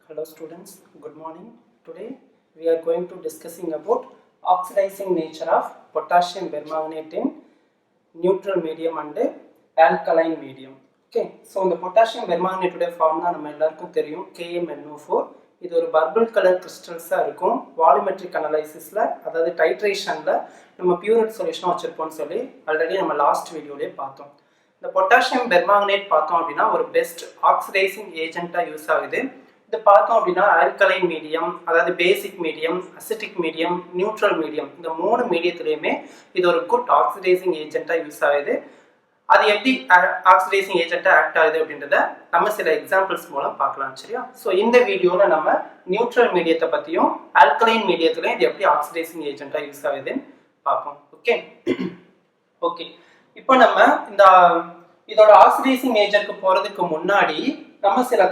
Hello students, good morning. Today we are going to discussing about oxidizing nature of potassium permanganate in neutral medium and alkaline medium. Okay, so இந்த potassium permanganate உடைய formula நம்ம எல்லாருக்கும் தெரியும் KMnO4. இது ஒரு purple colour கிறிஸ்டல்ஸா இருக்கும். Volumetric அனலைசிஸ்ல அதாவது டைட்ரேஷன்ல நம்ம பியூரட் சொல்யூஷன் வச்சிருப்போம்னு சொல்லி ஆல்ரெடி நம்ம லாஸ்ட் வீடியோலயே பார்த்தோம். இந்த பொட்டாசியம் பெர்மாங்கனேட் பார்த்தோம் அப்படின்னா ஒரு பெஸ்ட் ஆக்சிடைசிங் ஏஜென்ட்டா யூஸ் ஆகுது. இது பார்த்தோம் அப்படின்னா ஆல்கலைன் மீடியம், அதாவது பேசிக் medium, acetic medium, neutral medium, இந்த மூணு மீடியத்திலையுமே இது ஒரு குட் ஆக்சிடைசிங் ஏஜென்ட்டா யூஸ் ஆகுது. அது எப்படி ஆக்சிடைசிங் ஏஜென்ட்டா ஆக்ட் ஆகுது அப்படின்றத நம்ம சில எக்ஸாம்பிள்ஸ் மூலம் பார்க்கலாம். சரியா? ஸோ இந்த வீடியோவில் நம்ம நியூட்ரல் மீடியத்தை பற்றியும் ஆல்கலைன் மீடியத்துலையும் இது எப்படி ஆக்சிடைசிங் ஏஜென்ட்டா யூஸ் ஆகுதுன்னு பார்ப்போம். ஓகே இப்போ நம்ம இதோட ஆக்சிடைசிங் ஏஜென்ட்க்கு போகிறதுக்கு முன்னாடி நம்ம சில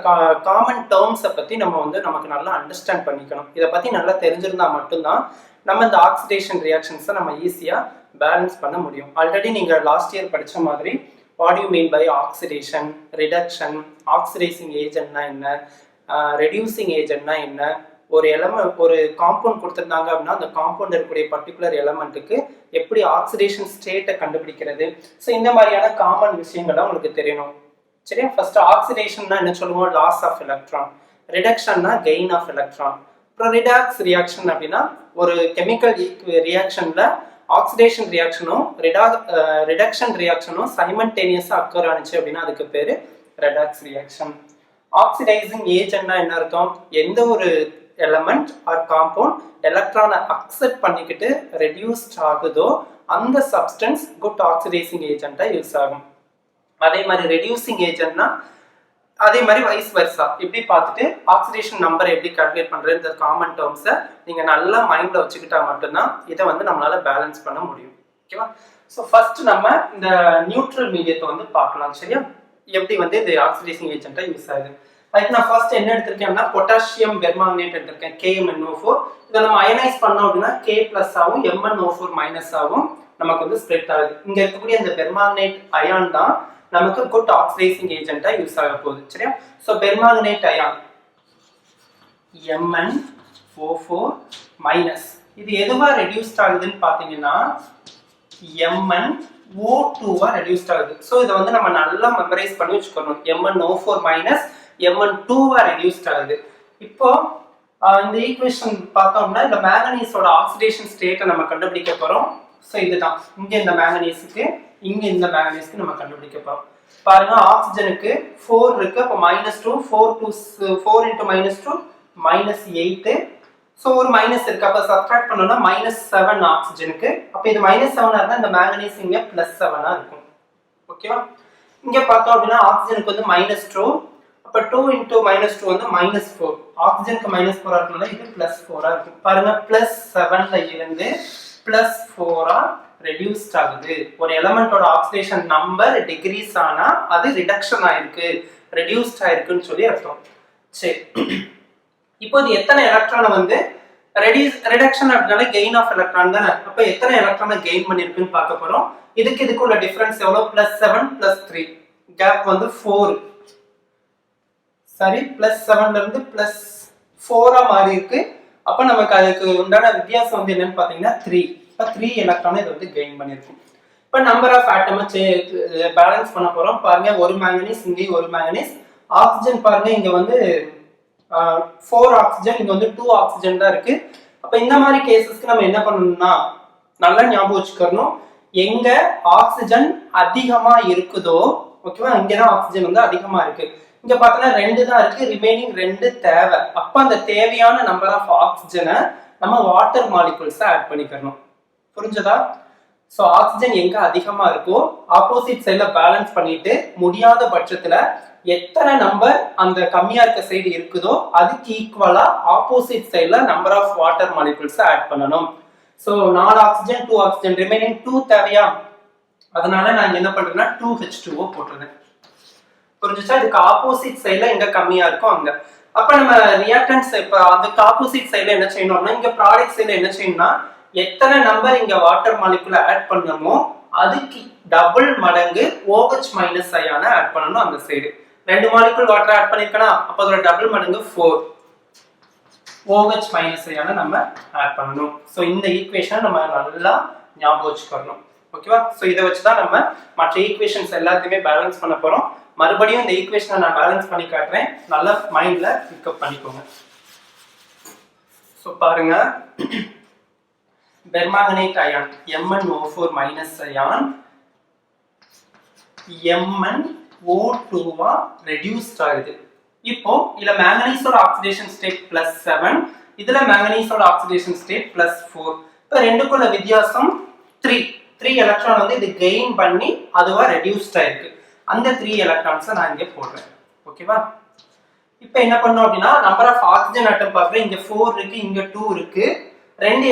காமன் டேர்ம்ஸை பற்றி நமக்கு நல்லா அண்டர்ஸ்டாண்ட் பண்ணிக்கணும். இதை பற்றி நல்லா தெரிஞ்சிருந்தா மட்டும்தான் நம்ம இந்த ஆக்சிடேஷன் ரியாக்ஷன்ஸை நம்ம ஈஸியாக பேலன்ஸ் பண்ண முடியும். ஆல்ரெடி நீங்கள் லாஸ்ட் இயர் படித்த மாதிரி what you mean by oxidation, reduction, oxidising ஏஜென்ட்னா என்ன, ரெடியூசிங் ஏஜென்ட்னா என்ன, ஒரு காம்பவுண்ட் கொடுத்துருந்தாங்க அப்படின்னா அந்த காம்பவுண்ட் இருக்கக்கூடிய பர்டிகுலர் எலமெண்ட்டுக்கு எப்படி ஆக்சிடேஷன் ஸ்டேட்டை கண்டுபிடிக்கிறது, ஸோ இந்த மாதிரியான காமன் விஷயங்கள்லாம் உங்களுக்கு தெரியணும். சரியா? ஃபர்ஸ்ட் ஆக்சிடேஷன்னா என்ன சொல்லுவோம்? Loss of electron. ரிடக்ஷன்னா கெயின் ஆஃப் எலக்ட்ரான். அப்புறம் ரிடாக்ஸ் ரியாக்ஷன் அப்படின்னா ஒரு கெமிக்கல் ரியாக்ஷன்ல ஆக்சிடேஷன் ரியாக்ஷனும் ரிடக்ஷன் ரியாக்ஷனும் சைமல்டேனியஸா அக்கர் ஆனிச்சு அப்படின்னா அதுக்கு பேரு ரெடாக்ஸ் ரியாக்ஷன். ஆக்சிடைசிங் ஏஜென்ட்னா என்ன அர்த்தம்? எந்த ஒரு எலமெண்ட் ஆர் காம்பவுண்ட் எலக்ட்ரானை அக்செப்ட் பண்ணிக்கிட்டு ரெடியூஸ்ட் ஆகுதோ அந்த சப்ஸ்டன்ஸ் குட் ஆக்சிடைசிங் ஏஜென்ட்டா யூஸ் ஆகும். அதே மாதிரி ரெடியூசிங் ஏஜென்ட்னா அதே மாதிரி வைஸ் வெர்சா. இப்படி பார்த்துட்டு ஆக்சிடேஷன் நம்பரை எப்படி கால்குலேட் பண்றது, இந்த காமன் டேர்ம்ஸை நீங்க நல்லா மைண்ட்ல வச்சுக்கிட்டா மட்டும்தான் இதை நம்மளால பேலன்ஸ் பண்ண முடியும். ஓகேவா? ஸோ ஃபர்ஸ்ட் நம்ம இந்த நியூட்ரல் மீடியத்தை பார்க்கலாம். சரியா? எப்படி இது ஆக்சிடைசிங் ஏஜென்ட்டா யூஸ் ஆகுது. அதுக்கு நான் ஃபர்ஸ்ட் என்ன எடுத்திருக்கேன்னா பொட்டாசியம் பெர்மாங்கனேட் எடுத்திருக்கேன், KMnO4. இதை நம்ம அயனைஸ் பண்ணோம் அப்படின்னா K+ ஆகும், MnO4- ஆகும், நமக்கு ஸ்ப்ளிட் ஆகுது. இங்க இருக்கக்கூடிய இந்த பெர்மாங்கனேட் அயான் தான் நமக்கு குட் ஆக்சிடைசிங் ஏஜென்ட்டா யூஸ் ஆக போகுது. சரியா? சோ பெர்மாங்கனேட் அயான் MnO4- இது எதுவா ரெடியூஸ்ட் ஆகுதுன்னு பாத்தீங்கன்னா MnO2வா ரெடியூஸ்ட் ஆகுது. சோ இதை நம்ம நல்லா மெமரைஸ் பண்ணி வச்சுக்கணும். MnO4- Mn2வா ரெடியூஸ்ட் ஆகுது. இப்போ இந்த ஈக்குவேஷன் பார்த்தோம்னா இந்த மேங்கனீஸோட ஆக்சிடேஷன் ஸ்டேட்டை நம்ம கண்டுபிடிக்க போறோம். ஸோ இதுதான் இங்க இந்த மேங்கனீஸுக்கு இங்க இந்த மேங்கனீஸ்க்கு நம்ம கண்டுபிடிக்க போறோம். பாருங்க, ஆக்சிஜனுக்கு 4 இருக்கு, அப்போ -2, 4 into -2 -8. ஸோ ஒரு மைனஸ் இருக்கு, அப்போ சப்ட்ராக்ட் பண்ணோம்னா -7 ஆக்சிஜனுக்கு. அப்போ இது -7 இருந்தா இந்த மேங்கனீஸ் இங்க +7 இருக்கும். ஓகேவா? இங்க பார்த்தோம் அப்படின்னா ஆக்சிஜனுக்கு -2, அப்போ 2 into -2 -4. ஆக்சிஜனுக்கு -4 இருக்கனால இது +4 இருக்கும். பாருங்க, +7ல இருந்து +4 ரெடியூஸ்ட் ஆகுது. ஒரு எலிமெண்டோட ஆக்சிடேஷன் நம்பர் டிகிரீஸ் ஆனா அது ரிடக்ஷன் ஆயிருக்கு, ரெடியூஸ்ட் ஆயிருக்குன்னு சொல்லி அர்த்தம். சரி, இப்போ இது எத்தனை எலக்ட்ரானை ரிடக்ஷன் அப்படினால கெயின் ஆஃப் எலக்ட்ரான் தானே, அப்ப எத்தனை எலக்ட்ரானை கெயின் பண்ணிருக்குன்னு பார்க்க போறோம். இதுக்குள்ள டிஃபரன்ஸ் எவ்வளவு? +7 +3, கேப் 4. சரி, +7ல இருந்து +4 மாறி இருக்கு. அப்ப நமக்கு அதுக்கு உண்டான வித்தியாசம் என்னன்னு பாத்தீங்கன்னா 3. இப்ப 3 எலக்ட்ரானை இது கெயின் பண்ணிருக்கும். இப்ப நம்பர் ஆஃப் ஆட்டமை பேலன்ஸ் பண்ண போறோம். பாருங்க, ஒரு மேங்கனீஸ், இங்கே ஒரு மேங்கனீஸ். ஆக்சிஜன் பாருங்க, இங்க 4 ஆக்சிஜன், இங்க 2 ஆக்சிஜன் தான் இருக்கு. அப்ப இந்த மாதிரி கேசஸ்க்கு நம்ம என்ன பண்ணணும்னா நல்லா ஞாபகம் வச்சுக்கணும், எங்க ஆக்சிஜன் அதிகமா இருக்குதோ, ஓகேவா, இங்கதான் ஆக்சிஜன் அதிகமா இருக்கு. இங்க பார்த்தோம்னா 2 தான் இருக்கு, ரிமைனிங் 2 தேவை. அப்ப அந்த தேவையான நம்பர் ஆஃப் ஆக்சிஜனை நம்ம வாட்டர் மாலிகுல்ஸ் ஆட் பண்ணிக்கணும். புரிஞ்சதா? சோ ஆக்சிஜன் எங்க அதிகமா இருக்கோ ஆப்போசிட் சைடுல பேலன்ஸ் பண்ணிட்டு முடியாத பட்சத்துல எத்தனை நம்பர் அந்த கம்மியா இருக்க சைடு இருக்குதோ அதுக்கு ஈக்குவலா ஆப்போசிட் சைடுல number of water molecules add பண்ணணும். சோ 4 ஆக்சிஜன் 2 ஆக்சிஜன், ரிமைனிங் 2 தேவையா, அதனால நான் என்ன பண்றேன்னா 2H2O போட்டுறேன். புரிஞ்சுச்சா? இதுக்கு ஆப்போசிட் சைடுல எங்க கம்மியா இருக்கோ அங்க. அப்ப நம்ம ரியாக்டன்ஸ் இப்ப அந்த ஆப்போசிட் சைடுல என்ன செய்யணும்னா இங்க ப்ராடக்ட் சைடுல என்ன செய்யணும்னா எத்தனை நம்பர் இங்க வாட்டர் மாலிகுல ஆட் பண்ணணுமோ அதுக்கு டபுள் மடங்கு OH- அயானை ஆட் பண்ணணும் அந்த சைடு. 2 மாலிகுல் வாட்டர் ஆட் பண்ணிருக்கனா, அப்ப அதோட டபுள் மடங்கு 4. OH மைனஸ் அயானை நம்ம ஆட் பண்ணணும். ஸோ இந்த ஈக்குவேஷன் நம்ம நல்லா ஞாபகம் வச்சுக்கணும். ஓகேவா? ஸோ இதை வச்சு தான் நம்ம மற்ற ஈக்குவேஷன்ஸ் எல்லாத்தையுமே பேலன்ஸ் பண்ண போகிறோம். மறுபடியும் இந்த ஈக்குவேஷனை நான் பேலன்ஸ் பண்ணி காட்டுறேன், நல்லா மைண்ட்ல பிக்கப் பண்ணிக்கோங்க. ஸோ பாருங்க, permanganate ion MnO4 minus ion MnO2 reduced ஆகுது. இப்போ இதுல மேங்கனீஸோட ஆக்சிடேஷன் ஸ்டேட் +7, இதுல மேங்கனீஸோட ஆக்சிடேஷன் ஸ்டேட் +4. இப்போ ரெண்டுக்குள்ள வித்தியாசம் 3 எலக்ட்ரான் வந்து இது கெயின் பண்ணி அதுவா ரெடியூஸ்ட் ஆயிருக்கு. அந்த 3 எலக்ட்ரான்ஸை நான் இங்கே போடுறேன். ஓகேவா? இப்போ என்ன பண்ணோம் அப்படின்னா, நம்பர் ஆஃப் ஆக்சிஜன் ஆட்டம் பார்க்குறேன். இங்க 4 இருக்கு, இங்க 2 இருக்கு. 2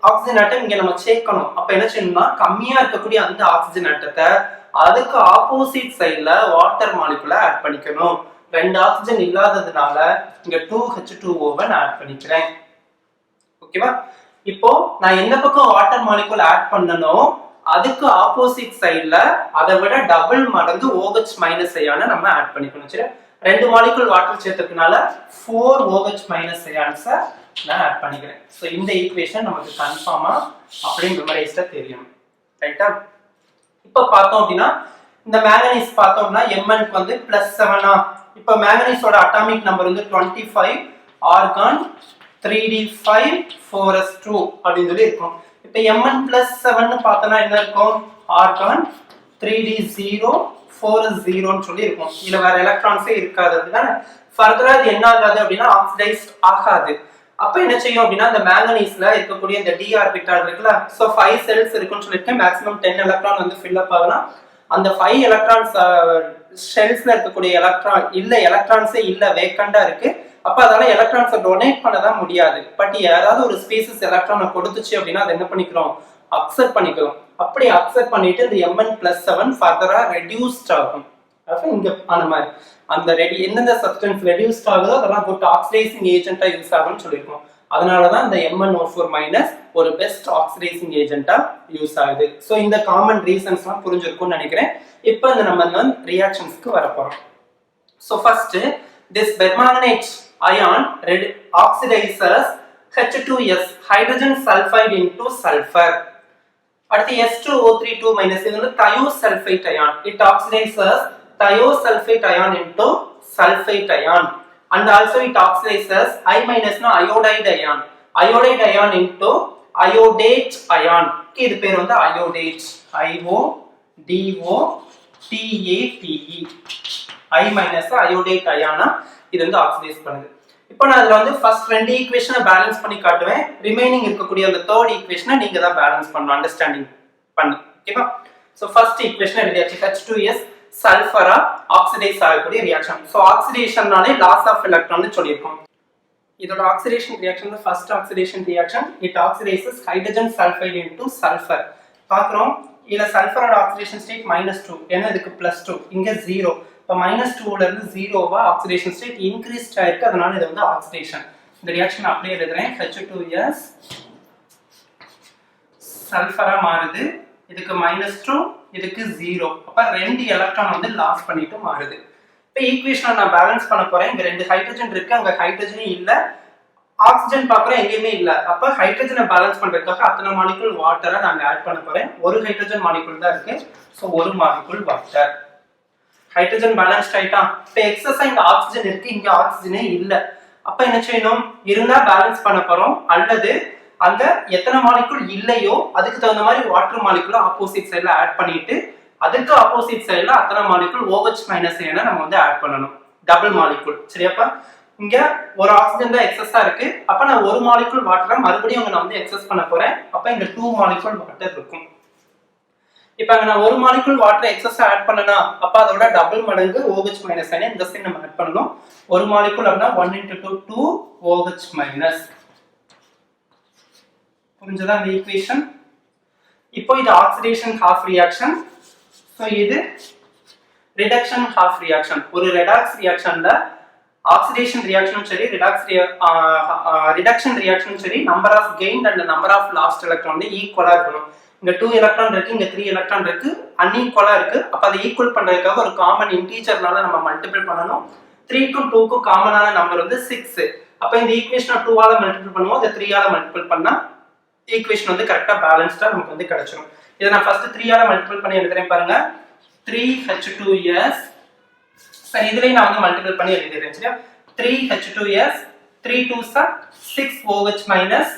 ஆக்சிஜன் ஆட்டம் இங்க நம்ம சேர்க்கணும். அப்ப என்ன செய்யணும்னா, கம்மியா இருக்கக்கூடிய அந்த ஆக்சிஜன் ஆட்டத்தை அதுக்கு ஆப்போசிட் சைட்ல வாட்டர் மாலிகுலை ஆட் பண்ணிக்கணும். 2 ஆக்சிஜன் இல்லாததுனால இங்க 2H2O ஆட் பண்ணிக்கிறேன். ஓகேவா? இப்போ நான் எந்த பக்கம் வாட்டர் மாலிகுல் ஆட் பண்ணனும், அதுக்கு ஆப்போசிட் சைடுல அதை விட டபுள் மடங்கு OH மைனஸ் அயானை நம்ம ஆட் பண்ணிக்கணும். சரி, 2 மாலிகுல் வாட்டர் சேர்த்ததுனால 4 OH மைனஸ் அயான்ஸை நான் ஆட் பண்ணிக்கிறேன். ஸோ இந்த ஈக்குவேஷன் நமக்கு கன்ஃபார்மா அப்படியே மெமரைஸ்டா தெரியும். ரைட்டா? இப்போ பார்த்தோம் அப்படின்னா, இந்த மேங்கனீஸ் பார்த்தோம்னா Mn வந்து +7. இப்போ மேங்கனீஸோட அட்டாமிக் நம்பர் வந்து 25, ஆர்கான் 3d5 4s2 அப்படின்னு சொல்லி இருக்கும். இப்போ Mn +7 பார்த்தோம்னா என்ன இருக்கும், ஆர்கான் 3d0 4s0 சொல்லி இருக்கும். இதுல வேற எலக்ட்ரான்ஸே இருக்காது. அதுதானே ஃபர்தரா இது என்ன ஆகாது அப்படின்னா ஆக்சிடைஸ்ட் ஆகாது. அப்ப என்ன செய்யும் அப்படின்னா, இந்த மேங்கனீஸ்ல இருக்கக்கூடிய இந்த d ஆர்பிட்டால் இருக்குல்ல, சோ 5 செல்ஸ் இருக்குன்னு சொல்லிருக்கேன். மேக்ஸிமம் 10 எலக்ட்ரான் வந்து ஃபில் அப் ஆகலாம். அந்த 5 எலக்ட்ரான்ஸ் ஷெல்ஸ்ல இருக்கக்கூடிய எலக்ட்ரான்ஸே இல்ல, வேக்கண்டா இருக்கு. அப்ப அதனால எலக்ட்ரான்ஸை டொனேட் பண்ணதான் முடியாது. பட் யாராவது ஒரு ஸ்பீசிஸ் எலக்ட்ரானை கொடுத்துச்சு அப்படின்னா அதை என்ன பண்ணிக்கிறோம், அக்செப்ட் பண்ணிக்கிறோம். அப்படி அக்செப்ட் பண்ணிட்டு இந்த Mn+7 ஃபர்தரா ரெடியூஸ்ட் ஆகும். அப்ப இங்க அந்த மாதிரி அந்த எந்தெந்த சப்ஸ்டன்ஸ் ரெடியூஸ்ட் ஆகுதோ அதெல்லாம் குட் ஆக்சிடைசிங் ஏஜென்ட்டா யூஸ் ஆகும்னு சொல்லியிருக்கோம். அதனாலதான் இந்த MnO4- ஒரு பெஸ்ட் ஆக்சிடைசிங் ஏஜென்ட்டா யூஸ் ஆகுது. ஸோ இந்த காமன் ரீசன்ஸ்லாம் புரிஞ்சிருக்கும்னு நினைக்கிறேன். இப்போ இந்த நம்ம ரியாக்ஷன்ஸ்க்கு வர போறோம். So first, this permanganate ion oxidizes H2S hydrogen sulfide into sulfur. அடுத்து S2O32- இது வந்து thiosulfate ion. It oxidizes thiosulfate ion into sulfate ion, and also it oxidizes I- na iodide ion. Iodide ion into iodate ion. இது பேர் வந்து iodate. IODOTATE. I- iodate ion இது வந்து oxidise பண்ணுது. இப்போ நான் அதுல வந்து ஃபர்ஸ்ட் 2 ஈக்குவேஷனை பேலன்ஸ் பண்ணி காட்டுவேன். ரிமைனிங் இருக்கக்கூடிய அந்த தேர்ட் ஈக்குவேஷனை நீங்க தான் பேலன்ஸ் பண்ணணும், அண்டர்ஸ்டாண்டிங் பண்ணு. ஓகேவா? சோ ஃபர்ஸ்ட் ஈக்குவேஷன் எழுதியாச்சு. H2S சல்ஃபரா ஆக்சிடைஸ் ஆகக்கூடிய ரியாக்ஷன். சோ ஆக்சிடேஷன்னாலே லாஸ் ஆஃப் எலக்ட்ரான் சொல்லியிருக்கோம். இதோட ஆக்சிடேஷன் ரியாக்ஷன் தான் first oxidation reaction. It oxidises hydrogen sulphide into sulphur. பார்க்குறோம், இதுல சல்ஃபரோட ஆக்சிடேஷன் ஸ்டேட் -2, ஏன்னா இதுக்கு +2, இங்க 0. இப்போ -2ல இருந்து 0வா ஆக்சிடேஷன் ஸ்டேட் இன்க்ரீஸ்ட் ஆயிருக்கு. அதனால இது வந்து ஆக்சிடேஷன். இந்த ரியாக்ஷன் அப்படியே எழுதுறேன். H2S சல்ஃபரா மாறுது, இதுக்கு -2, இதுக்கு 0. அப்ப 2 எலக்ட்ரான் வந்து லாஸ் பண்ணிட்டு மாறுது. இப்போ ஈக்குவேஷனை நான் பேலன்ஸ் பண்ண போறேன். இங்க 2 ஹைட்ரஜன் இருக்கு, அங்க ஹைட்ரஜனே இல்ல. ஆக்சிஜன் பார்க்குறேன், எங்கேயுமே இல்ல. அப்ப ஹைட்ரஜனை பேலன்ஸ் பண்றதுக்காக அத்தனை மாலிகுல் வாட்டரை நாங்க ஆட் பண்ண போறேன். ஒரு ஹைட்ரஜன் மாலிகுல் தான் இருக்கு. ஸோ ஒரு மாலிகுல் வாட்டர். ஹைட்ரஜன் பேலன்ஸ்ட் ஆயிட்டா. இப்போ எக்ஸஸா இங்க ஆக்சிஜன் இருக்கு, இங்க ஆக்சிஜனே இல்ல. அப்ப என்ன செய்யணும், இருந்தா பேலன்ஸ் பண்ண போறோம், அல்லது அங்க எத்தனை மாலிகுல் இல்லையோ அதுக்கு தகுந்த மாதிரி வாட்டர் மாலிகுல் ஆப்போசிட் சைடுல ஆட் பண்ணிட்டு அதுக்கு ஆப்போசிட் சைடுல அத்தனை மாலிகுல் OH- அயனை நம்ம வந்து ஆட் பண்ணணும். Double molecule. சரியாப்பா? இங்க ஒரு ஆக்சிஜன் தான் எக்ஸஸா இருக்கு. அப்ப நான் ஒரு மாலிகுல் வாட்டரை மறுபடியும் நான் வந்து எக்ஸஸ் பண்ண போறேன். அப்ப இங்க 2 மாலிகுல் வாட்டர் இருக்கும். இப்போ அங்க நான் ஒரு மாலிகுல் வாட்டர் எக்ஸஸ் ஆட் பண்ணனா, அப்ப அதோட டபுள் மடங்கு OH- அயனை இந்த சைடு நம்ம ஆட் பண்ணனும். ஒரு மாலிகுல் அப்படினா 1 × 2 2OH-. புரிஞ்சதா இந்த ஈக்குவேஷன்? இப்போ இது ஆக்சிடேஷன் ஹாஃப் ரியாக்ஷன். சோ இது ரிடக்ஷன் ஹாஃப் ரியாக்ஷன். ஒரு ரெடாக்ஸ் ரியாக்ஷன்ல ஆக்சிடேஷன் ரியாக்ஷனும் சரி, ரிடக்ஷன் ரியாக்ஷனும் சரி, number of gain and number of lost electron ஈக்குவலா இருக்கணும். இங்க 2 எலக்ட்ரான் இருக்கு, இங்க 3 எலக்ட்ரான் இருக்கு, அன்ஈக்குவலா இருக்கு. அப்ப அதை ஈக்குவல் பண்றதுக்காக ஒரு காமன் இன்டீஜர்னால நம்ம மல்டிபிள் பண்ணனும். 3 க்கும் 2 க்கும் காமனான நம்பர் வந்து 6. அப்ப இந்த ஈக்குவேஷனை 2 ஆல மல்டிபிள் பண்ணுவோம், இதை 3 ஆல மல்டிபிள் பண்ணா ஈக்குவேஷன் வந்து கரெக்டா பேலன்ஸ்டா நமக்கு வந்து கிடைச்சிடும். இதை நான் ஃபர்ஸ்ட் 3 ஆல மல்டிபிள் பண்ணி எழுதுறேன் பாருங்க. 3H2S. சரி, இதுலயும் நான் வந்து மல்டிபிள் பண்ணி எழுதிடுறேன். சரியா? 3H2S, 3 2s are 6OH minus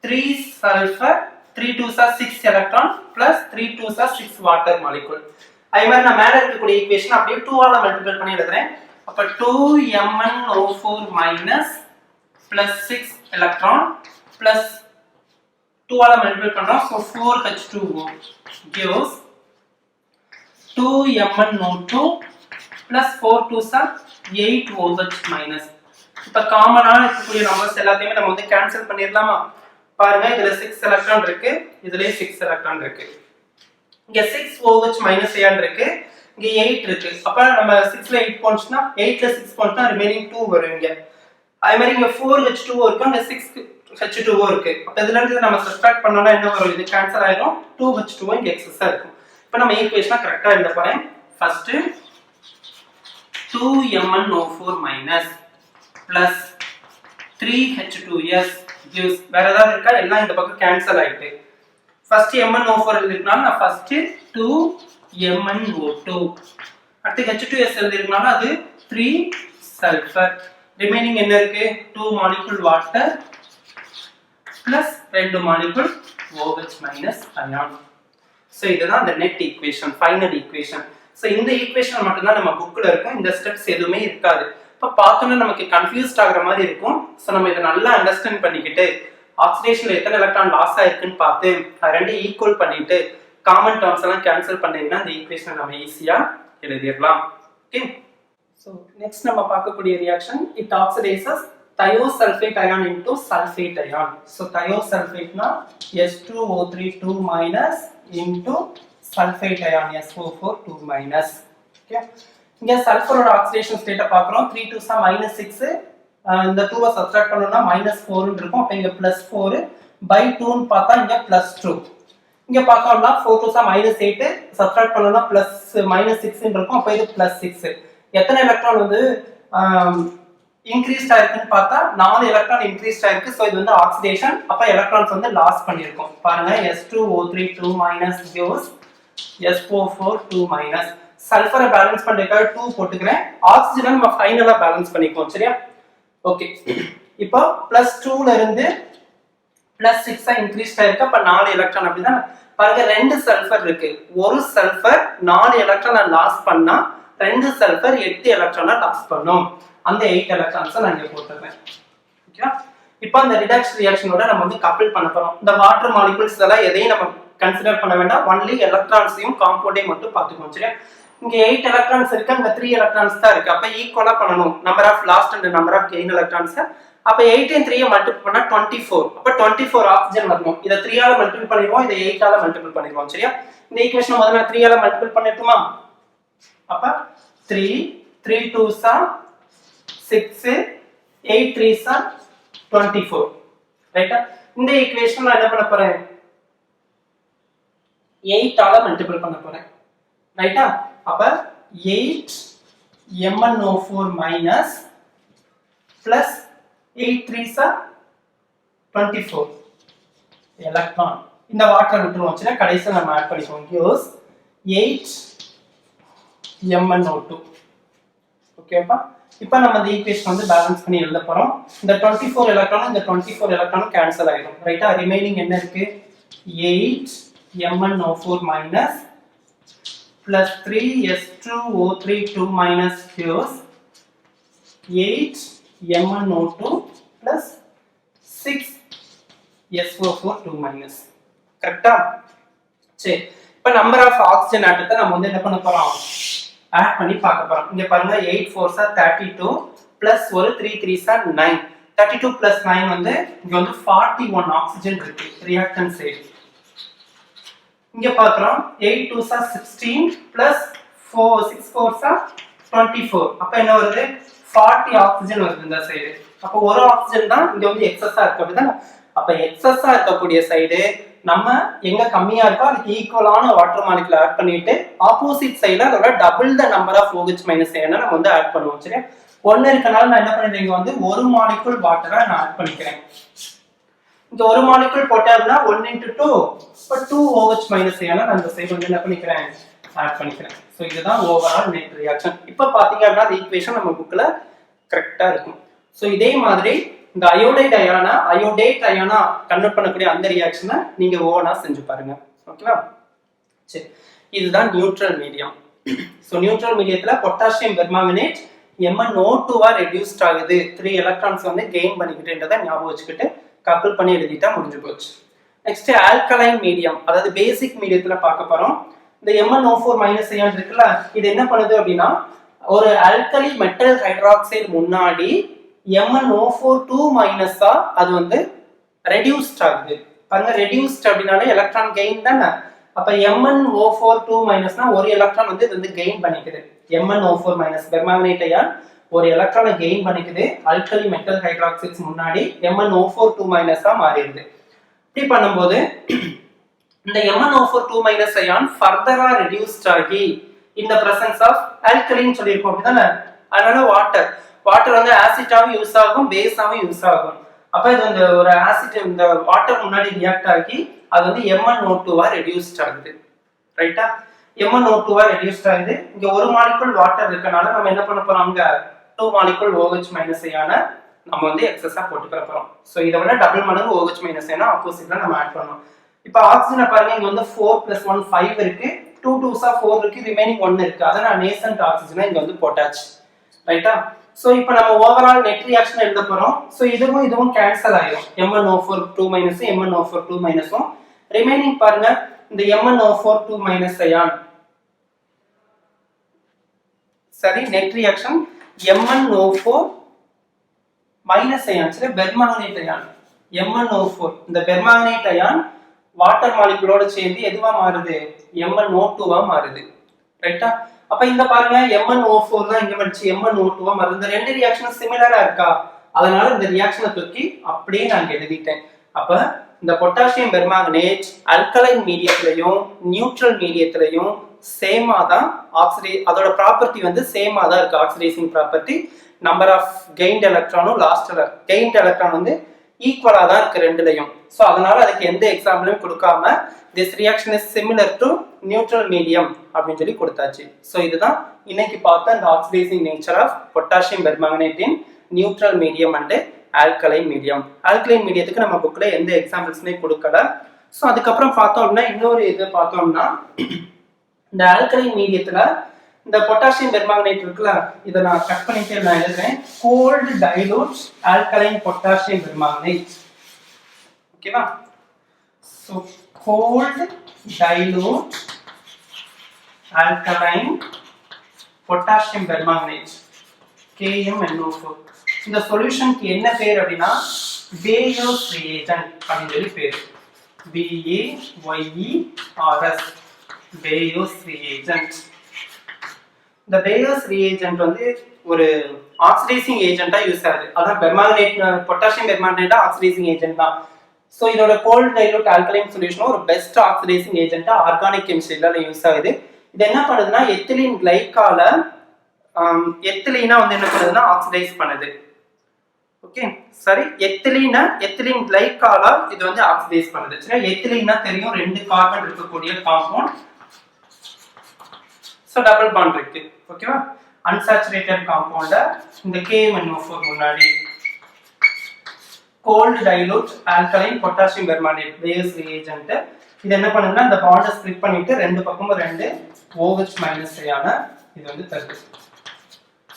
3 sulfur, 3 2s are 6 electron plus 3 2s are 6 water molecule. அதே மாதிரி நான் மேல இருக்கக்கூடிய ஈக்குவேஷன் அப்படியே 2 ஆல மல்டிபிள் பண்ணி எழுதுறேன். அப்ப 2MnO4 minus plus 6 electron plus 2 ஆல மல்டிபிள் பண்றோம். so 4H2O gives 2MnO2 plus 4 2s are 8OH minus. இப்ப காமனான இருக்கக்கூடிய நம்பர்ஸ் எல்லாத்தையுமே நம்ம வந்து கேன்சல் பண்ணிரலாமா? பாருங்க, இதுல 6 எலக்ட்ரான் இருக்கு, இதுலயே 6 எலக்ட்ரான் இருக்கு. இங்க 6OH minus ஏன் இருக்கு, இங்க 8 இருக்கு. அப்ப நம்ம 6ல 8 போனுச்சுனா 8ல 6 போனுச்சுனா ரிமைனிங் 2 வரும் இங்க. அதே மாதிரி இங்க 4H2O இருக்கு, அங்க 6H2O இருக்கு. அப்ப இதுல இருந்து நம்ம சப்ட்ராக்ட் பண்ணோம்னா என்ன வரும்? இது கேன்சல் ஆயிடும். 2H2O இங்க எக்ஸஸா இருக்கும். இப்ப நம்ம ஈக்குவேஷனை கரெக்ட்டா எழுத போறேன். First 2MnO4 minus plus 3H2S gives, வேற ஏதாவது இருக்கா? எல்லாம் இந்த பக்கம் கேன்சல் ஆயிட்டு. ஃபர்ஸ்ட் MnO4 எழுதிருக்கனால நான் ஃபர்ஸ்ட் 2MnO2, அடுத்து H2S எழுதிருக்கனால அது 3 சல்ஃபர். ரிமைனிங் என்ன இருக்கு? 2 molecule water plus 2 molecule OH minus ion. So இதுதான் the net equation, final equation. So இந்த ஈக்குவேஷன் மட்டும் தான் நம்ம புக்ல இருக்கும், இந்த ஸ்டெப்ஸ் எதுவுமே இருக்காது. இப்ப பார்த்தோம்னா நமக்கு கன்ஃபியூஸ்ட் ஆகுற மாதிரி இருக்கும். சோ நம்ம இத நல்லா அண்டர்ஸ்டாண்ட் பண்ணிக்கிட்டு ஆக்சிடேஷன்ல எத்தனை எலக்ட்ரான் லாஸ் ஆயிருக்குன்னு பார்த்து அது ரெண்டு ஈக்குவல் பண்ணிட்டு காமன் டர்ம்ஸ் எல்லாம் கேன்சல் பண்ணீங்கன்னா இந்த ஈக்குவேஷனை நம்ம ஈஸியா எழுதிடலாம். ஓகே, சோ நெக்ஸ்ட் நம்ம பார்க்கக்கூடிய reaction, it oxidises thiosulfate ion into sulfate ion. So thiosulfate na S2O3 2 minus into sulfate ion SO4 2 minus. Okay, இங்க சல்ஃபரோட ஆக்சிடேஷன் ஸ்டேட்ட பார்க்கறோம். 3 2s are -6, இந்த 2 ஐ சப்ட்ராக்ட் பண்ணோம்னா -4 ன்னு இருக்கும். அப்ப இங்க +4 by 2 ன்னு பார்த்தா இங்க +2. இங்க பார்க்கறோம்னா 4 2s are -8, சப்ட்ராக்ட் பண்ணோம்னா -6 ன்னு இருக்கும். அப்ப இது +6. எத்தனை எலக்ட்ரான் வந்து இன்க்ரீஸ்ட் ஆயிருக்குன்னு பார்த்தா 4 எலக்ட்ரான் இன்க்ரீஸ்ட் ஆயிருக்கு. சோ இது வந்து ஆக்சிடேஷன். அப்ப எலக்ட்ரான்ஸ் வந்து லாஸ் பண்ணிருக்கோம். பாருங்க, S2O3 2 minus gives SO4 2 minus. சல்ஃபரை balance பண்றதுக்காக 2 போட்டுக்கிறேன். ஆக்சிஜனை நம்ம ஃபைனலா பேலன்ஸ் பண்ணிக்குவோம். சரியா? ஓகே, இப்போ +2ல இருந்து +6 இன்க்ரீஸ் ஆயிருக்கு. அப்ப 4 எலக்ட்ரான். அப்படிதான் பாருங்க, 2 சல்ஃபர் இருக்கு. ஒரு சல்ஃபர் 4 எலக்ட்ரானை லாஸ் பண்ணா 2 சல்ஃபர் 8 எலக்ட்ரானை லாஸ் பண்ணும். அந்த 8 எலக்ட்ரான்ஸ் நான் இங்க போட்டுறேன். ஓகே, இப்போ அந்த ரிடக்ஷன் ரியாக்ஷனோட நம்ம வந்து கப்பிள் பண்ண போறோம். இந்த வாட்டர் மாலிக்யூல்ஸ் எல்லாம் எதையும் நம்ம கன்சிடர் பண்ண வேண்டாம், ஒன்லி எலக்ட்ரான்ஸையும் காம்பவுண்டையும் மட்டும் பார்த்துக்கோம். சரியா? இங்க 8 எலக்ட்ரான்ஸ் இருக்கு, அங்க 3 எலக்ட்ரான்ஸ் தான் இருக்கு. அப்ப ஈக்குவலா பண்ணணும் number of lost and number of gain electrons. அப்ப 8 and 3 மல்டிபிள் பண்ணா 24. அப்ப 24 ஆக்சிஜன் வரணும். இத 3 ஆல மல்டிபிள் பண்ணிடுவோம், இத 8 ஆல மல்டிபிள் பண்ணிடுவோம். சரியா? இந்த ஈக்குவேஷனை முதல்ல 3 ஆல மல்டிபிள் பண்ணட்டுமா? அப்ப 3 3 2s are 6, 8 3s are 24. ரைட்டா? இந்த ஈக்குவேஷன் நான் என்ன பண்ண போறேன்? 8 ஆல மல்டிபிள் பண்ண போறேன். ரைட்டா? அப்ப 8 MnO4 minus plus 8 3s are 24 electron. இந்த வாட்டர் விட்டுருவோம். சரி, கடைசில நம்ம ஆட் பண்ணிக்குவோம். gives 8 MnO2. ஓகேப்பா? இப்போ நம்ம இந்த ஈக்குவேஷன் வந்து பேலன்ஸ் பண்ணி எழுத போறோம். இந்த 24 எலக்ட்ரான் இந்த 24 எலக்ட்ரான் கேன்சல் ஆயிடும். ரைட்டா? ரிமைனிங் என்ன இருக்கு? 8 MnO4 minus plus 3 S2O3 2 minus gives 8 MnO2 plus 6 SO4 2 minus. கரெக்ட்டா? சரி, இப்போ நம்பர் ஆஃப் ஆக்சிஜன் ஆட்டத்தை நம்ம வந்து என்ன பண்ண போறோம்? ஆட் பண்ணி பார்க்க போறோம். இங்க பாருங்க, 8 4s are 32 plus ஒரு 3 3s are 9. 32 plus 9 வந்து இங்க வந்து 41 ஆக்சிஜன் இருக்கு ரியாக்டன்ட் சைடு. இங்க பார்க்கறோம் 8 2s are 16 plus 6 4s are 24. அப்ப என்ன வருது? 40 ஆக்சிஜன் வருது இந்த சைடு. அப்ப ஒரு ஆக்சிஜன் தான் இங்க வந்து எக்ஸஸா இருக்கு. அப்படிதானே? அப்ப எக்ஸஸா இருக்கக்கூடிய சைடு நம்ம எங்க கம்மியா இருக்கோ அதுக்கு ஈக்குவலான வாட்டர் மாலிக்யூல் ஆட் பண்ணிட்டு ஆப்போசிட் சைடுல அதோட double the number of OH minus நம்ம வந்து ஆட் பண்ணுவோம். சரியா? 1 இருக்கனால நான் என்ன பண்ணிடுறேன், இங்க வந்து 1 மாலிகுல் வாட்டரை நான் ஆட் பண்ணிக்கிறேன். இங்க 1 மாலிகுல் போட்டேன்னா 1 into 2 இப்போ 2OH மைனஸ் ஐயானை நான் இந்த சைடு வந்து என்ன பண்ணிக்கிறேன், ஆட் பண்ணிக்கிறேன். ஸோ இதுதான் ஓவரால் நெட் ரியாக்ஷன். இப்போ பார்த்தீங்க அப்படின்னா அந்த ஈக்குவேஷன் நம்ம புக்கில் கரெக்டாக இருக்கும். ஸோ இதே மாதிரி இந்த அயோடைட் அயானா கன்வெர்ட் பண்ணக்கூடிய அந்த ரியாக்ஷனை நீங்க ஓனா செஞ்சு பாருங்க. ஓகேவா? சரி, இதுதான் நியூட்ரல் மீடியம். ஸோ நியூட்ரல் மீடியத்துல பொட்டாசியம் பெர்மாங்கனேட் MnO2 ரெடியூஸ்ட் ஆகுது, 3 எலக்ட்ரான்ஸ் வந்து கெயின் பண்ணிக்கிட்டுன்றதை ஞாபகம் வச்சுக்கிட்டு கப்பல் பண்ணி எழுதிட்டா முடிஞ்சு போச்சு. நெக்ஸ்ட் ஆல்கலைன் மீடியம், அதாவது பேசிக் மீடியத்துல பார்க்க போறோம். இந்த MnO4 மைனஸ் அயான் இருக்குல்ல, இது என்ன பண்ணுது அப்படின்னா ஒரு ஆல்கலி மெட்டல் ஹைட்ராக்சைடு முன்னாடி MnO4 மைனஸா அது வந்து ரெடியூஸ்ட் ஆகுது. பாருங்க, ரெடியூஸ்ட் அப்படின்னாலே எலக்ட்ரான் கெயின் தானே. அப்ப MnO4 மைனஸ்னா ஒரு எலக்ட்ரான் வந்து இது வந்து கெயின் பண்ணிக்குது. MnO4 மைனஸ் பெர்மாங்கனேட் அயான் ஒரு எலக்ட்ரானை கெயின் பண்ணிக்குது, ஆல்கலி மெட்டல் ஹைட்ராக்சைட்ஸ் முன்னாடி MnO4 மைனஸா மாறிடுது. இப்படி பண்ணும்போது இந்த MnO4 மைனஸ் அயான் ஃபர்தரா ரெடியூஸ்ட் ஆகி இந்த பிரசன்ஸ் ஆஃப் ஆல்கலின்னு சொல்லியிருக்கோம் அப்படிதானே. அதனால வாட்டர் வந்து ஆசிட்டாவும் யூஸ் ஆகும், பேஸாவும் யூஸ் ஆகும். அப்ப இது வந்து ஒரு ஆசிட் இந்த வாட்டர் முன்னாடி ரியாக்ட் ஆகி அது வந்து MnO2 ரெடியூஸ்ட் ஆகுது. ரைட்டா? MnO2 ரெடியூஸ்ட் ஆகுது. இங்க ஒரு மாலிகுல் வாட்டர் இருக்கனால நம்ம என்ன பண்ண போறோம், அங்க 2 மாலிகுல் OH மைனஸ் அயானை நம்ம வந்து எக்ஸஸா போட்டுக்கிற போறோம். சோ இதை விட டபுள் மடங்கு OH மைனஸ் அயானை ஆப்போசிட்ல நம்ம ஆட் பண்ணோம். இப்ப ஆக்சிஜனை பாருங்க, இங்க வந்து 4 + 1 5 இருக்கு, 2 2s 4 இருக்கு, ரிமைனிங் 1 இருக்கு. அத நான் நேசன்ட் ஆக்சிஜனை இங்க வந்து போட்டாச்சு. ரைட்டா? சோ இப்போ நம்ம ஓவரால் நெட் ரியாக்ஷன் எழுத போறோம். சோ இதுவும் கேன்சல் ஆயிடும். MnO4 மைனஸ் MnO4 மைனஸும் ரிமைனிங் பாருங்க, இந்த MnO4 மைனஸ் அயான் சரி net reaction MnO4 minus ion சரி பெர்மாங்கனேட் அயான் MnO4 இந்த பெர்மாங்கனேட் அயான் வாட்டர் மாலிகுலோட சேர்ந்து எதுவா மாறுது, MnO2 மாறுது. ரைட்டா? அப்ப இந்த பாருங்க MnO4 தான் இங்க வந்துச்சு, MnO2 மாறுது. இந்த ரெண்டு ரியாக்ஷனும் சிமிலரா இருக்கா, அதனால இந்த ரியாக்ஷனை தூக்கி அப்படியே நான் எழுதிட்டேன். அப்ப இந்த பொட்டாசியம் பெர்மாங்கனேட் அல்கலைன் மீடியத்திலையும் நியூட்ரல் மீடியத்திலையும் சேமா தான் அதோட ப்ராப்பர்ட்டி வந்து சேமா தான் இருக்கு. Oxidising property, number of gained எலக்ட்ரானும் லாஸ்ட் கெயின்ட் எலக்ட்ரான் வந்து ஈக்குவலா தான் இருக்கு ரெண்டுலையும். ஸோ அதனால அதுக்கு எந்த எக்ஸாம்பிளும் கொடுக்காம this reaction is similar to neutral medium அப்படின்னு சொல்லி கொடுத்தாச்சு. ஸோ இதுதான் இன்னைக்கு பார்த்த இந்த oxidising nature of potassium permanganate in neutral medium and alkaline medium. Alkaline மீடியத்துக்கு நம்ம புக்ல எந்த எக்ஸாம்பிள்ஸுமே கொடுக்கல. ஸோ அதுக்கப்புறம் பார்த்தோம்னா இன்னொரு இது பார்த்தோம்னா இந்த ஆல்கலைன் மீடியத்துல இந்த பொட்டாசியம் பெர்மாங்கனேட் இருக்குல்ல, இதை நான் கட் பண்ணிட்டு நான் எழுதுறேன். Cold dilute alkaline potassium permanganate. ஓகேவா? So cold dilute alkaline potassium permanganate KMnO4. இந்த சொல்யூஷனுக்கு என்ன பேர் அப்படின்னா பேயோஸ் ரியேஜென்ட் அப்படின்னு சொல்லி பேர். BAYERS Baeyer's reagent. இந்த பேயோஸ் ரியேஜென்ட் வந்து ஒரு ஆக்சிடைசிங் ஏஜென்ட்டா யூஸ் ஆகுது. அதான் permanganate potassium permanganate oxidising agent தான். ஸோ இதோட கோல்டு டைலூட் ஆல்கலைன் சொல்யூஷனும் ஒரு பெஸ்ட் ஆக்சிடைசிங் ஏஜென்ட்டா ஆர்கானிக் கெமிஸ்ட்ரியில யூஸ் ஆகுது. இது என்ன பண்ணுதுன்னா எத்திலீன் கிளைக்கால எத்திலீனா வந்து என்ன பண்ணுதுன்னா ஆக்சிடைஸ் பண்ணுது. ஓகே சரி, எத்திலீன் கிளைக்கால இது வந்து ஆக்சிடைஸ் பண்ணுது. சரி, எத்திலீனா தெரியும், 2 கார்பன் இருக்கக்கூடிய காம்பவுண்ட். ஸோ டபுள் பாண்ட் இருக்கு. ஓகேவா? அன்சாச்சுரேட்டட் காம்பவுண்ட இந்த KMnO4 முன்னாடி cold dilute alkaline potassium permanganate base reagent. இது என்ன பண்ணுதுன்னா இந்த பாண்டை ஸ்ப்ளிட் பண்ணிட்டு ரெண்டு பக்கமும் 2 OH மைனஸ் அயான இது வந்து தருது.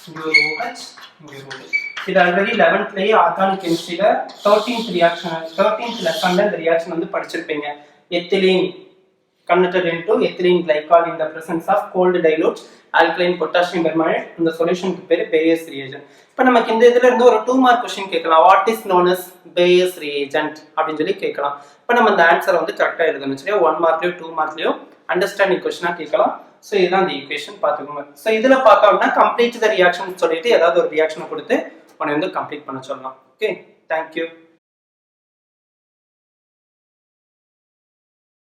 இங்க ஒரு OH, இங்க ஒரு OH. இது ஆல்ரெடி 11th ஆர்கானிக் கெமிஸ்ட்ரியில 13th லெசன்ல இந்த ரியாக்ஷன் வந்து படிச்சிருப்பீங்க. Ethylene converted into ethylene glycol in the presence of cold dilute alkaline potassium permanganate. இந்த சொல்யூஷனுக்கு பேரு பேயஸ் ரியேஜென்ட். இப்போ நமக்கு இந்த இதுல இருந்து ஒரு 2 மார்க் क्वेश्चन கேட்கலாம். What is known as Peyer's reagent அப்படின்னு சொல்லி கேட்கலாம். இப்போ நம்ம இந்த ஆன்சரை வந்து கரெக்டா எழுதணும். சரியா? 1 மார்க்லயோ 2 மார்க்லயோ அண்டர்ஸ்டாண்டிங் क्वेश्चनா கேட்கலாம். ஸோ இதுதான் அந்த ஈக்குவேஷன் பார்த்துக்கோங்க. ஸோ இதுல பார்த்தோம்னா கம்ப்ளீட் த ரியாக்ஷன் சொல்லிட்டு ஏதாவது ஒரு ரியாக்ஷனை கொடுத்து உன்னை வந்து கம்ப்ளீட் பண்ண சொல்லலாம். Okay, thank you.